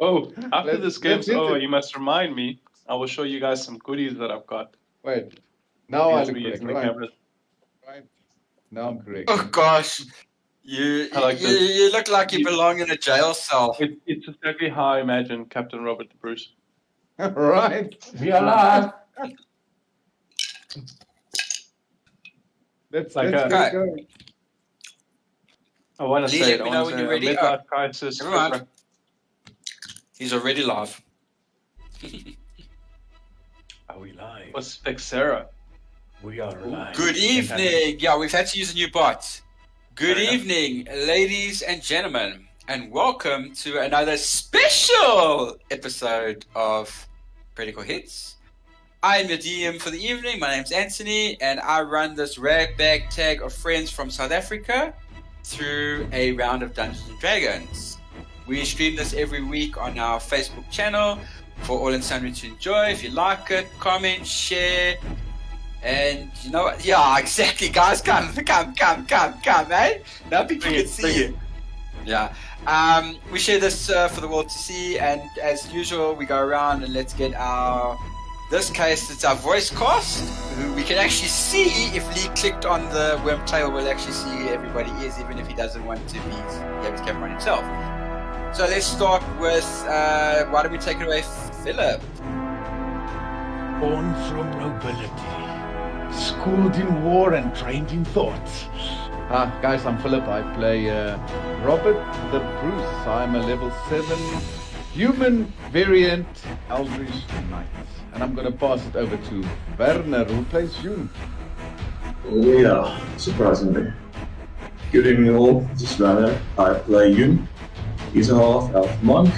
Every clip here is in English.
Oh, after Let's- this game's let's hit over, it. you must remind me. I will show you guys some goodies that I've got. Wait. Now I Yes, look we're correct. using the Right. cameras. Right. Now I'm correct. Oh gosh, you I like you, this. you look like you You- belong in a jail cell. It's exactly how I imagine Captain Robert the Bruce. Right. We are live. Let's Like get a- it going. I want to Please say let it. I me want know to when say you're a ready. midlife crisis. Never mind. He's already live. Are we live? What's Vexera? We are live. Good evening. Yeah, we've had to use a new bot. Good Fair enough. evening, ladies and gentlemen, and welcome to another special episode of Critical Hits. I am your DM for the evening. My name's Anthony, and I run this ragbag tag of friends from South Africa through a round of Dungeons and Dragons. We stream this every week on our Facebook channel for all and sundry to enjoy. If you like it, comment, share, and you know what? Yeah, exactly, guys. Come, eh? Now people Bring can it, see bring you. it. Yeah. We share this for the world to see, and as usual, we go around and let's get our. This case, it's our voice cast, who we can actually see. If Lee clicked on the worm tail, we'll actually see who everybody is, even if he doesn't want to have his camera on himself. So let's start with. Why don't we take it away, Philip? Born from nobility, schooled in war and trained in thought. Guys, I'm Philip. I play Robert the Bruce. I'm a level 7 human variant Eldritch Knight. And I'm going to pass it over to Werner, who plays June. Yeah, surprisingly. Good evening all, this is Werner. I play Yun. He's a half-elf monk.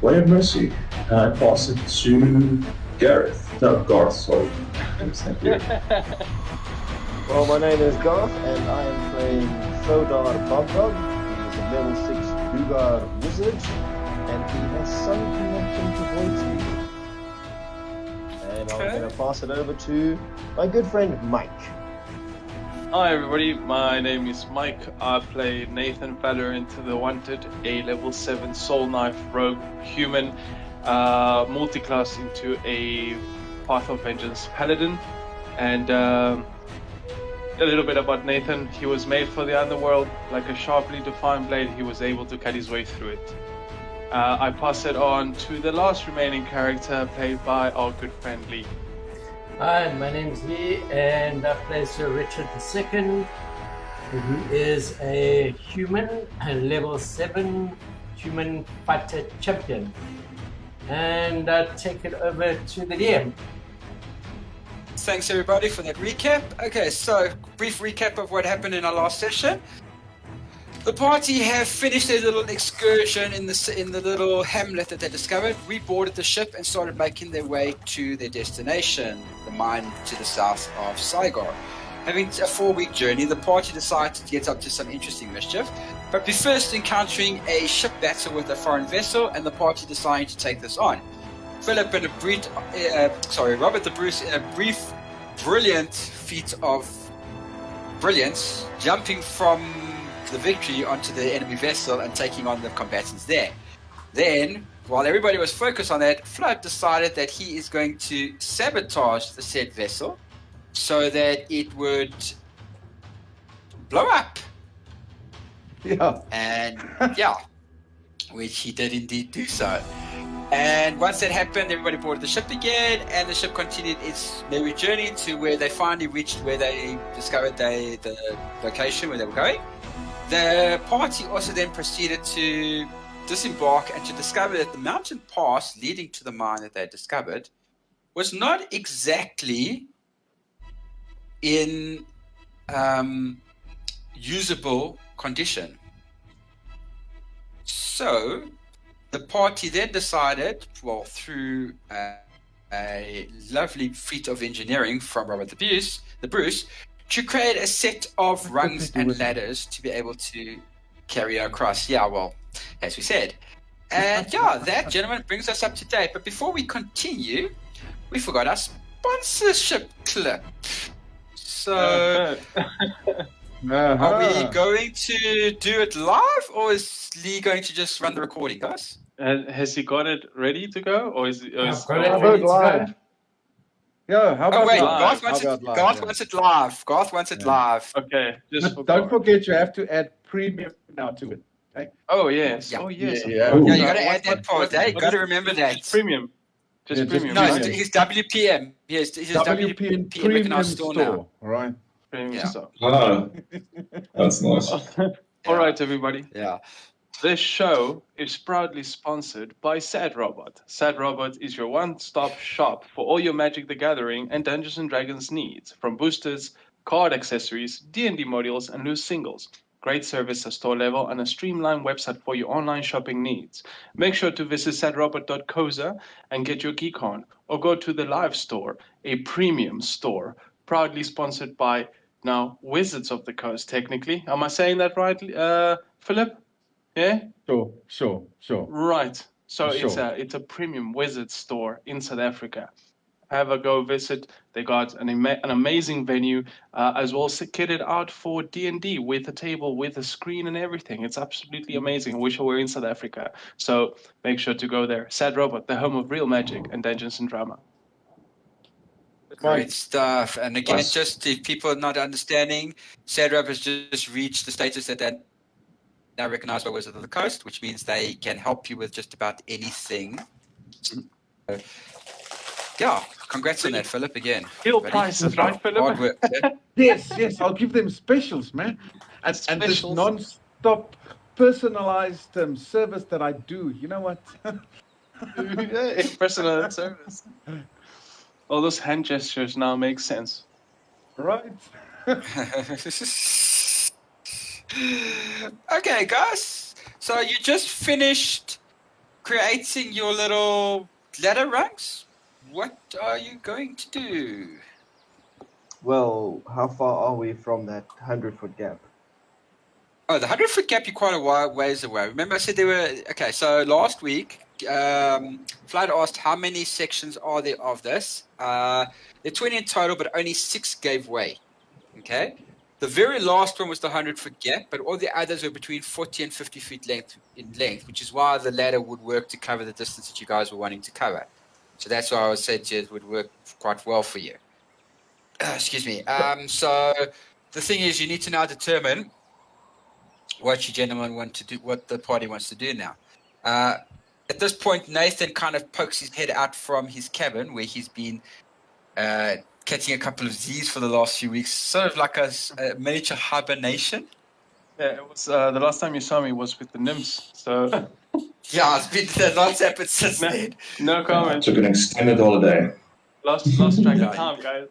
Way of Mercy. And I pass it to Gareth. No, Garth, sorry. Thank you. Well, my name is Garth, and I am playing Sodar Bogdog. He is a level 6 Dugar wizard, and he has some connection to voice speaking. And I'm going to pass it over to my good friend Mike. Hi everybody, my name is Mike. I play Nathan Valorant the Wanted, a level 7 Soul Knife Rogue human, multi-class into a Path of Vengeance Paladin. And a little bit about Nathan. He was made for the underworld. Like a sharply defined blade, he was able to cut his way through it. I pass it on to the last remaining character, played by our good friend Lee. Hi, my name is Lee, and I play Sir Richard II, who is a human, a level 7 human fighter champion. And I take it over to the DM. Thanks everybody for that recap. Okay, so brief recap of what happened in our last session. The party have finished their little excursion in the little hamlet that they discovered, reboarded the ship, and started making their way to their destination, the mine to the south of Saigon. Having a 4-week journey, the party decided to get up to some interesting mischief, but be first encountering a ship battle with a foreign vessel, and the party decided to take this on. Philip and Robert the Bruce, in a brief, brilliant feat of brilliance, jumping from the victory onto the enemy vessel and taking on the combatants there. Then, while everybody was focused on that, Flood decided that he is going to sabotage the said vessel so that it would blow up. Yeah. And yeah, which he did indeed do so. And once that happened, everybody boarded the ship again, and the ship continued its merry journey to where they finally reached where they discovered the location where they were going. The party also then proceeded to disembark and to discover that the mountain pass leading to the mine that they had discovered was not exactly in usable condition. So the party then decided, well, through a lovely feat of engineering from Robert the Bruce, to create a set of rungs and ladders to be able to carry across. Yeah, well, as we said. And yeah, that, gentlemen, brings us up to date. But before we continue, we forgot our sponsorship clip. So, Are we Uh-huh. going to do it live, or is Lee going to just run the recording, guys? Has he got it ready to go, or is? Or is I've got it How ready about to live? go. Yeah, how Oh about wait, live? Garth Live. How wants it. about live? Garth Yeah. wants it live. Garth wants it Yeah. live. Okay, just for But don't Garth. forget, you have to add premium now to it. Okay? Oh yes, Yeah. oh yes, of Yeah. course. Yeah, you got to What- add that what- part. what- Hey, you what got to is- remember just that. premium, just Yeah, just premium. No, right? premium. he's WPM. Yes, he's WPN WPM within our Premium store Store, now. all right? Premium Yeah. stuff. Ah, that's nice. All right, everybody. Yeah. This show is proudly sponsored by Sad Robot. Sad Robot is your one-stop shop for all your Magic the Gathering and Dungeons and Dragons needs, from boosters, card accessories, D&D modules, and loose singles. Great service at store level and a streamlined website for your online shopping needs. Make sure to visit sadrobot.coza and get your geek on, or go to the live store, a premium store, proudly sponsored by now Wizards of the Coast. Technically, am I saying that right, Philip? Yeah. Sure. Right. So Sure. it's a premium wizard store in South Africa. Have a go visit. They got an amazing venue as well, kitted out for D&D with a table, with a screen and everything. It's absolutely amazing. I wish I were in South Africa. So make sure to go there. Sad Robot, the home of real magic and Dungeons and Drama. Great stuff. And again, Nice. just if people are not understanding, SADRAP has just reached the status that they're now recognized by Wizards of the Coast, which means they can help you with just about anything. So, yeah, congrats on that, Philip, again. Deal buddy. prices, right, Philip? Hard work. Yeah? Yes, I'll give them specials, man. And this Specials. non-stop personalized service that I do. You know what? Personal service. All those hand gestures now make sense. Right? Okay, guys. So you just finished creating your little ladder ranks. What are you going to do? Well, how far are we from that 100-foot gap? Oh, the 100-foot gap, you're quite a ways away. Remember I said there were... Okay, so last week, Flood asked how many sections are there of this. There are 20 in total, but only 6 gave way. Okay? The very last one was the 100-foot gap, but all the others were between 40 and 50 feet in length, which is why the ladder would work to cover the distance that you guys were wanting to cover. So that's why I was saying it would work quite well for you. Excuse me. So the thing is, you need to now determine what you gentlemen want to do, what the party wants to do now. At this point, Nathan kind of pokes his head out from his cabin where he's been catching a couple of Z's for the last few weeks, sort of like a miniature hibernation. Yeah, it was the last time you saw me was with the nymphs. So Yeah, it's been a lot's happened since no, then. no comment. Took an extended holiday. Lost track of time, guys.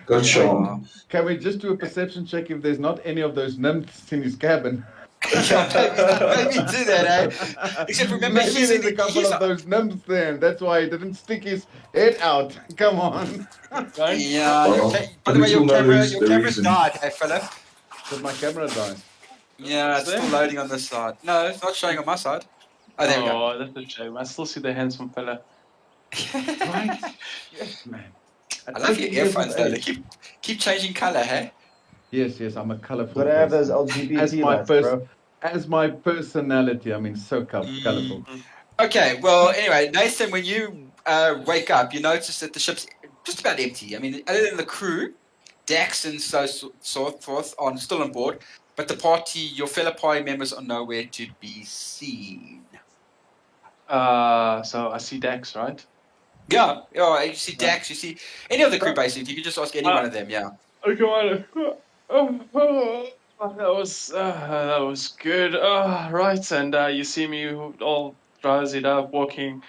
Got shown. Can we just do a perception check if there's not any of those nymphs in his cabin? Maybe do that, eh? Except remember, Maybe there's a couple of those nymphs there, and that's why he didn't stick his head out. Come on. Yeah. Well, By the way, your you'll know camera's the reason. died, hey, Philip. Did my camera die? Yeah, it's still loading on this side. No, it's not showing on my side. Oh, there we go. Oh, that's a shame. I still see the handsome fella. Right? Yes, man. I love your earphones though. They keep changing color, hey? Yes, I'm a colourful Gotta have person. those LGBT As my lights, bro. as my personality, I mean, so colourful. Okay, well, anyway, Nathan, when you wake up, you notice that the ship's just about empty. I mean, other than the crew, Dax and so forth are still on board, but the party, your fellow party members are nowhere to be seen. So I see Dex, right? Yeah, you see Dax, you see any of the crew basically. You can just ask any one of them, yeah. Okay, that was good. Right, and you see me all drowsed up, walking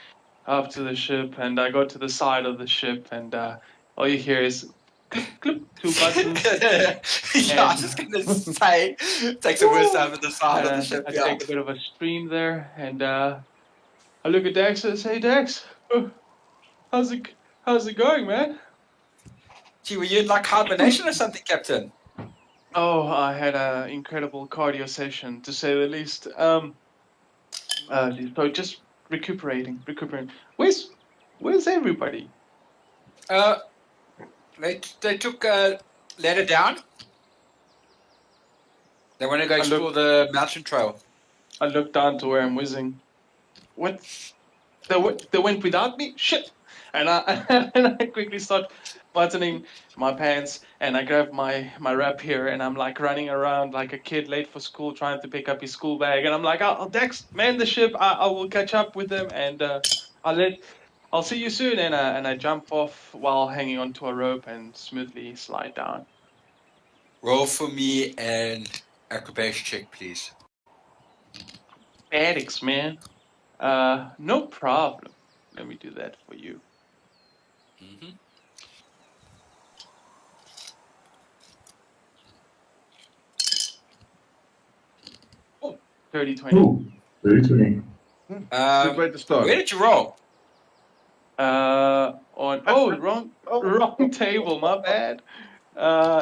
up to the ship, and I go to the side of the ship, and all you hear is clip, clip, 2 buttons. Yeah, I was just gonna say, takes the worst out of the side of the ship. I Yeah. take a bit of a stream there, and I look at Dex and say, Dex, how's it going, man? Gee, were you in like hibernation or something, Captain? Oh, I had an incredible cardio session, to say the least. So just recuperating. Where's everybody? They took a ladder down, They want to go I explore the mountain trail. I look down to where I'm whizzing. What? They went without me? Shit! And I quickly start buttoning my pants, and I grab my wrap here, and I'm like running around like a kid late for school trying to pick up his school bag, and I'm like, "Oh, Dex, man the ship. I will catch up with them, and I'll see you soon." And I jump off while hanging onto a rope and smoothly slide down. Roll for me an acrobatics check, please. Addicts, man. No problem. Let me do that for you. Mm-hmm. Oh, 30-20. Ooh, 30-20. Good way to start. Where did you roll? Wrong table, my bad.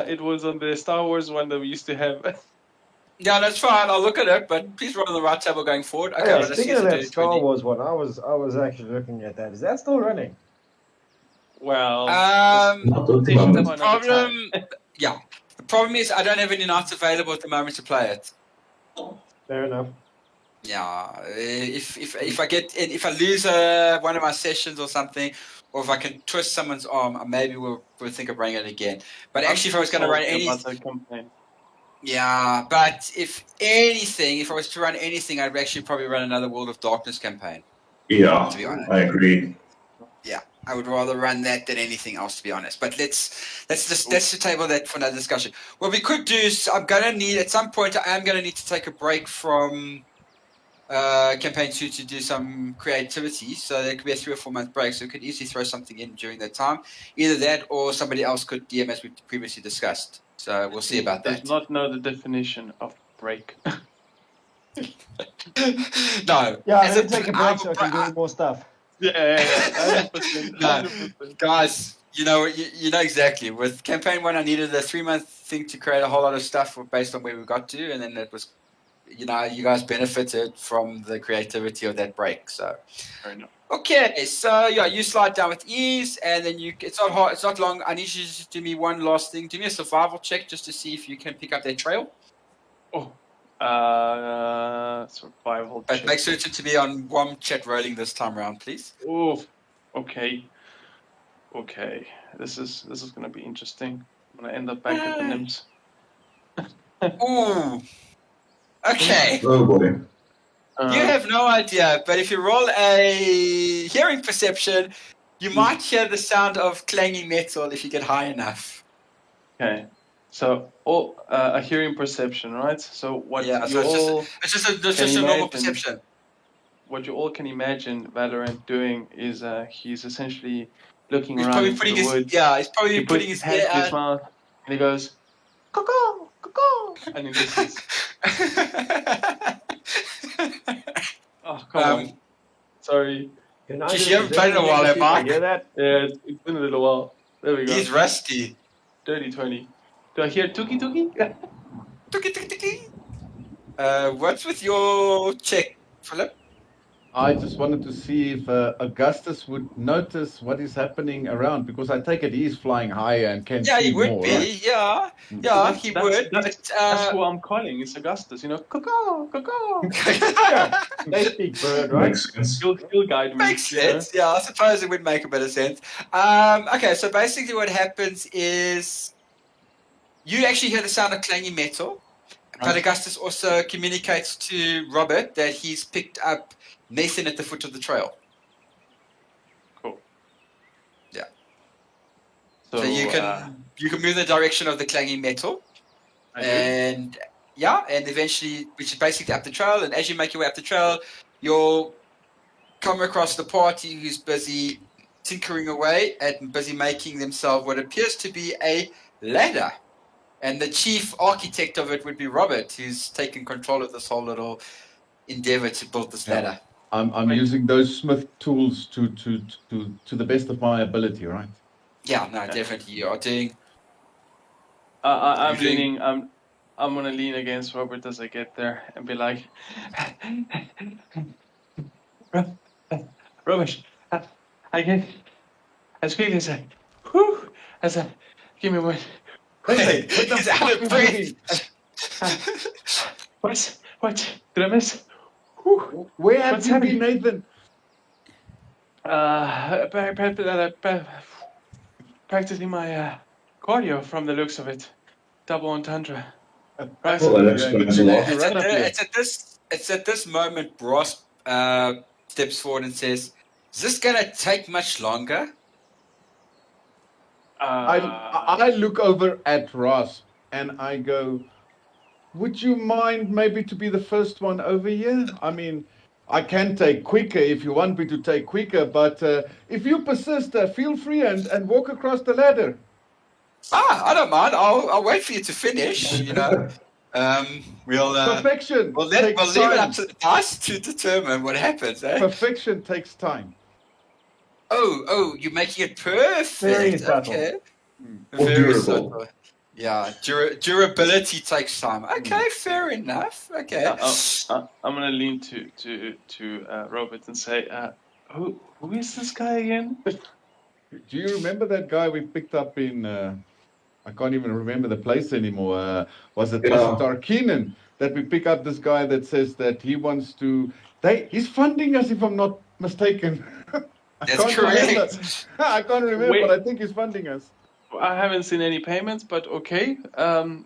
It was on the Star Wars one that we used to have. Yeah, that's fine. I'll look at it, but please roll on the right table going forward. Okay, Hey, let's speaking see of the that Star 20. Wars one, I was actually looking at that. Is that still running? Well, Not at the station moment. for another time. Yeah. The problem is I don't have any nights available at the moment to play it. Fair enough. Yeah, if I lose one of my sessions or something, or if I can twist someone's arm, maybe we'll think of running it again. But actually, if I was going to run anything, yeah. But if I was to run anything, I'd actually probably run another World of Darkness campaign. Yeah, To be honest, I agree. yeah, I would rather run that than anything else, to be honest. But that's the table that for another discussion. What we could do is I'm going to need at some point. I am going to need to take a break from. Campaign 2 to do some creativity, so there could be a 3 or 4 month break, so we could easily throw something in during that time. Either that or somebody else could DM as we previously discussed. So we'll see about that. Does not know the definition of break. No. Yeah, I didn't take a break so I can do more stuff. Yeah. 100%. No. 100%. Guys, you know exactly. With campaign 1, I needed a 3-month thing to create a whole lot of stuff based on where we got to, and then it was you guys benefited from the creativity of that break. So, Fair enough. okay, so yeah, you slide down with ease, and then it's not hard, it's not long. I need you to just do me one last thing. Do me a survival check just to see if you can pick up that trail. Oh, survival But check. make certain to be on one chat rolling this time around, please. Oh, okay. This is gonna be interesting. I'm gonna end up back at the NIMS. Ooh. Okay. Oh boy. You have no idea, but if you roll a hearing perception, you might hear the sound of clanging metal if you get high enough. Okay. So a hearing perception, right? So what Yeah, you all it's just a can normal imagine- perception. what you all can imagine Valorant doing is he's essentially looking He's around probably into putting the his woods. he's probably He putting puts his his hand ear to his mouth and he goes, "Caw, caw," and he listens. Oh, come on. Sorry. Can I Jeez, just you haven't played in a while, see if I Mark. hear that? Yeah, it's been a little while. There we go. He's rusty. 30-20. Do I hear Tuki Tuki? Tuki, tuki, tuki. What's with your check, Philip? I just wanted to see if Augustus would notice what is happening around, because I take it he's flying higher and can Yeah, see he would more. be. Right? Yeah, That's- he that's- would. That's who I'm calling. It's Augustus, you know. Caw, caw. Yeah, they speak bird, right? Makes sense. He'll guide me. Makes you know? sense. Yeah, I suppose it would make a bit of sense. Okay, so basically what happens is you actually hear the sound of clanging metal, but Right. Augustus also communicates to Robert that he's picked up Nathan at the foot of the trail. Cool. Yeah. So, So you can move in the direction of the clanging metal, I do. and eventually, which is basically up the trail. And as you make your way up the trail, you'll come across the party who's busy tinkering away and busy making themselves what appears to be a ladder. And the chief architect of it would be Robert, who's taken control of this whole little endeavor to build this ladder. I'm using those Smith tools to the best of my ability, right? Yeah, no, definitely you are doing. I'm Usually- leaning. I'm gonna lean against Robert as I get there and be like, Robert, I get as quickly as I, give me one. He's out of breath. What? Did I miss? Whew. Where have What's you happening? been, Nathan? Practicing my cardio from the looks of it. Double entendre. Right. Well, that Yeah, explains a you lot. you run up here. It's at this moment Ross steps forward and says, "Is this gonna take much longer?" I look over at Ross and I go, would you mind maybe to be the first one over here? I mean, I can take quicker if you want me to take quicker, but if you persist, feel free and walk across the ladder. I don't mind. I'll wait for you to finish. You know, we'll Perfection we'll takes leave it time. up to the dice to determine what happens. Eh? Perfection takes time. Oh, you're making it perfect. Very subtle. Okay. Or Very durable. subtle. Yeah, durability takes time. Okay, fair enough. Okay. I'm gonna lean to Robert and say, who is this guy again? Do you remember that guy we picked up in? I can't even remember the place anymore. Was it Yeah. Tarkinen that we pick up this guy that says that he wants to? He's funding us, if I'm not mistaken. That's correct. Remember. I can't remember, Wait. but I think he's funding us. I haven't seen any payments, but okay.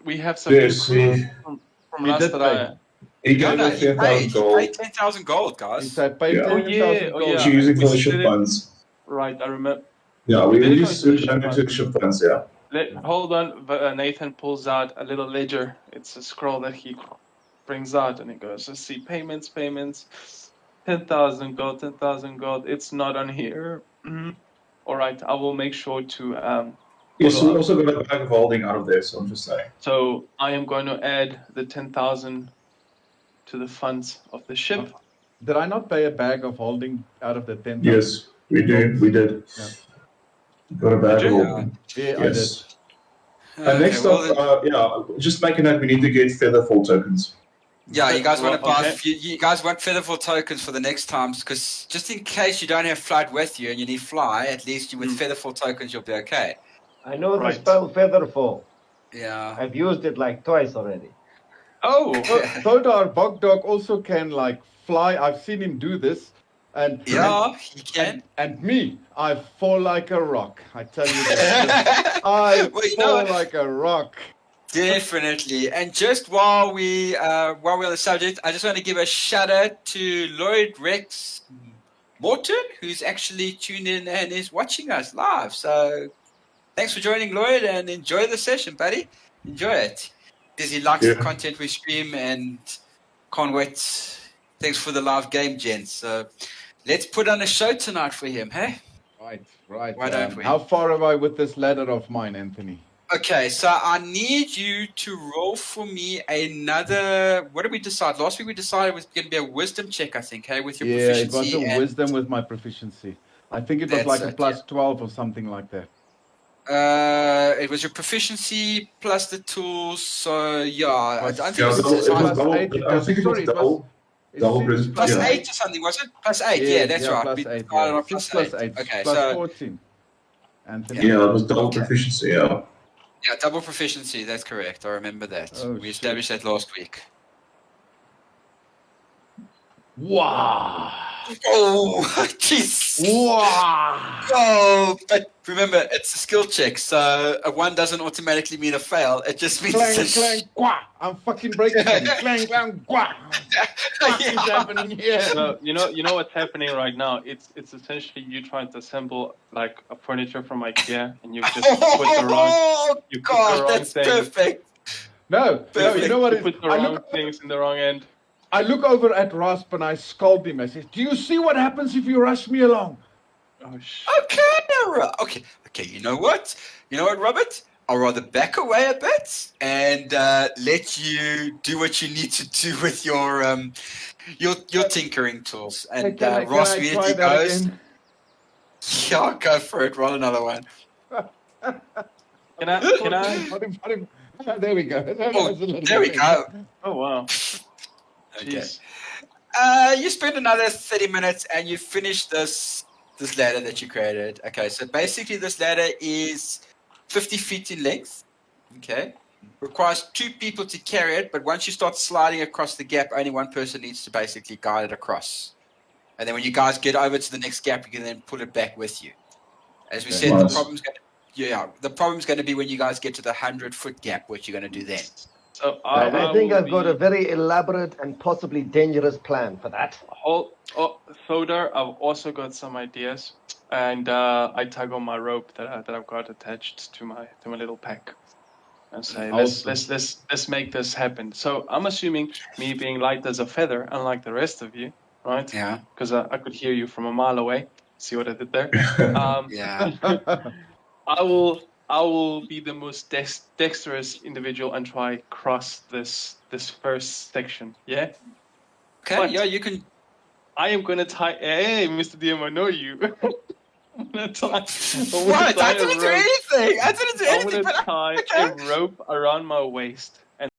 We have some Yes, new he- crew from He last did that pay. I. He gave us He 10,000 paid gold. 10,000 gold, He guys. said pay Yeah. 10,000 gold. Which you're using We for the split ship it- funds. Right, I remember. Yeah, We we did it use on the it into ship the ship funds, yeah. Hold on, Nathan pulls out a little ledger. It's a scroll that he brings out, and he goes, "Let's see, payments, 10,000 gold, 10,000 gold. It's not on here. All right, I will make sure to Yes, follow we up. also got a bag of holding out of there, so I'm just saying. So I am going to add the 10,000 to the funds of the ship. Did I not pay a bag of holding out of the 10,000? Yes, we did. We did. Yeah. Got a bag Did of you? holding. Yeah, Yes. Okay, And next well, up, just making that we need to get Featherfall tokens. yeah, you guys want to Well, buy? okay. You guys want featherfall tokens for the next times, because just in case you don't have Flood with you and you need Fly, at least you with featherfall tokens you'll be okay. I know the Right. spell Featherfall. Yeah. I've used it like twice already. Oh, Thodar Bogdog also can like fly. I've seen him do this. And Yeah, he can. and me, I fall like a rock. I tell you that. I Well, you fall know- like a rock. Definitely. And just while we're on the subject, I just want to give a shout out to Lloyd Rex Morton, who's actually tuned in and is watching us live. So thanks for joining, Lloyd, and enjoy the session, buddy. Enjoy it. Because he likes the Yeah. content we stream and can't wait. Thanks for the live game, gents. So let's put on a show tonight for him, hey? Right, right. Why don't we? How far am I with this ladder of mine, Anthony? Okay, so I need you to roll for me another. What did we decide? Last week we decided it was going to be a wisdom check, I think, hey, with your Yeah, it proficiency. was a and, wisdom with my proficiency. I think it was That's like a it, plus 12 or something like that. it was your proficiency plus the tools. So yeah, I don't think Yeah, it was it was plus double. eight, it I was- think it was sorry, it was- double. Double seems present- plus yeah. 8 or something, was it? Plus 8, yeah, that's right. Plus We 8, decided yeah. on 6 plus plus 8. Okay, Plus so 14. Anthony. Yeah, it was double Okay. proficiency, yeah. yeah, double proficiency. That's correct. I remember that. Oh, We shit. established that last week. Wow. Oh, jeez. Wow. Oh, but remember, it's a skill check, so a 1 doesn't automatically mean a fail. It just means Clang, it's a clang, quah. I'm fucking breaking them. Clang, clang, quah. What is happening here? so you know what's happening right now? It's essentially you trying to assemble like a furniture from IKEA, and you just put the wrong Oh, you put the God, wrong that's thing. perfect. No, you know what you it put the I wrong look, things in the wrong end. I look over at Rasp and I scold him. I say, do you see what happens if you rush me along? Oh shit! Okay. You know what, Robert? I'll rather back away a bit and let you do what you need to do with your tinkering tools. And Can Ross I try immediately that goes, again? "Yeah, go for it. Roll another one." Can I? Put him. There we go. That Oh, was a little there we bit go. Oh wow! Okay. Jeez. You spend another 30 minutes and you finish this ladder that you created. Okay, so basically this ladder is 50 feet in length. Okay. Requires 2 people to carry it, but once you start sliding across the gap, only one person needs to basically guide it across. And then when you guys get over to the next gap, you can then pull it back with you. As we Okay. said, the Nice. problem's going to be when you guys get to the 100-foot gap, what you're going to do then. So I think will I've got a be- very elaborate and possibly dangerous plan for that. Thodar, I've also got some ideas, and I tug on my rope that I've got attached to my little pack, and say Awesome. let's make this happen. So I'm assuming me being light as a feather, unlike the rest of you, right? Yeah. Because I could hear you from a mile away. See what I did there? Yeah. I will be the most dexterous individual and try cross this first section. Yeah. Okay, But- yeah, you can. I am gonna tie. Hey, Mr. DM, I know you. I'm gonna tie. What? I didn't do anything. I didn't do I'm anything. gonna But tie okay. a rope around my waist,